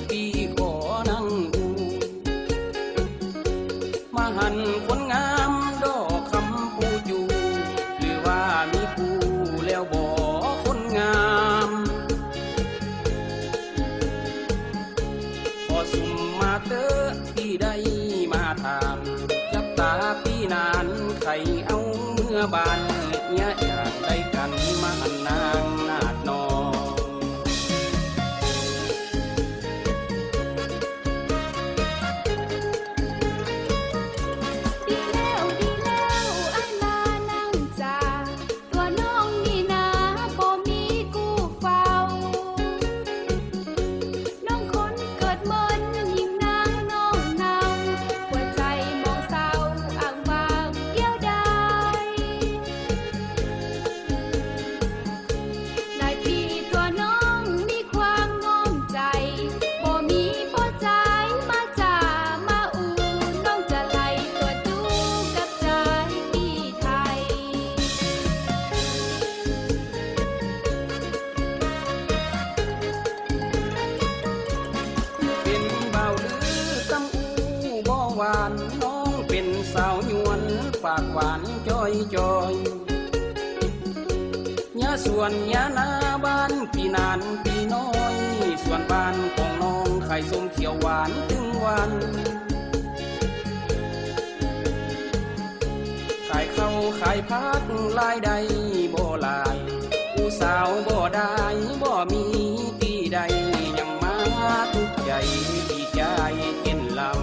พี่ขอนั่งดูมาหันคนงามดอกคำปูอยู่หรือว่ามีผู้แล้วบ่คนงามพอสุ่มมาเตอพี่ได้มาถามจับตาพี่นานใครเอาเมื่อบานเนี่ยอยากได้กันมาหันนางนาดนอน้องเป็นสาวยวนฝากหวานจอยจอยยาส่วนยานาบ้านพี่นานพี่น้อยส่วนบ้านของน้องไข่ส้มเขียวหวานถึงวันขายเข้าขายพักลายใดบ่ลายผู้สาวบ่ได้บ่มีที่ใดยังมาทุกใจที่ใจเกินลำ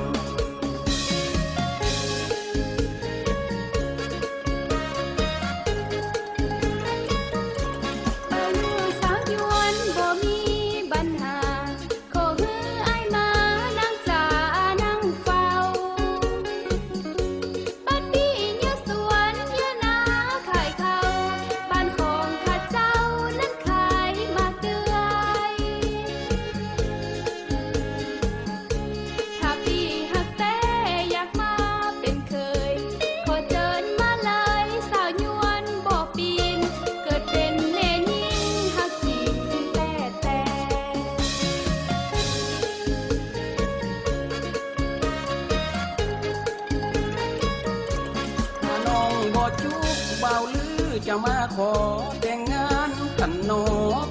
จุกเบาลือจะมาขอแต่งงานกันหนอ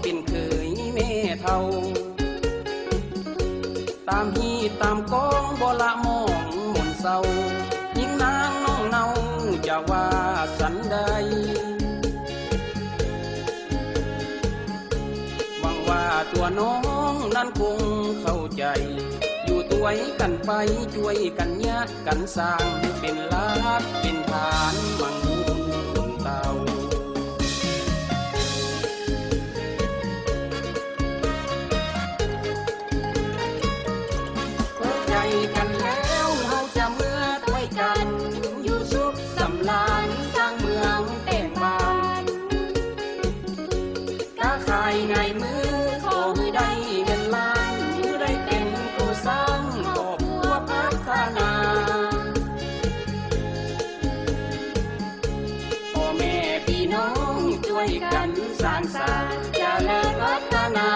เป็นเคยแม่เท่าตามฮีตามกองบ่ละมองมนเศร้ายิ่งนางน้องเนาจะว่าสันใดหวังว่าตัวน้องนั้นคงเข้าใจอยู่ตัวกันไปช่วยกันยะกันสร้างเป็นลาดเป็นฐานมั่งเต่าเปิดใจกันแล้วเฮาจะเมื่อด้วยกันอยู่สุขสำราญสร้างเมืองเป็นบ้านก้าขายไงมือขอให้ได้เงินล้านมือได้เป็นผู้สร้างครอบครัวพัฒนาช่วยกันสร้างสรรค์เจริญพัฒนา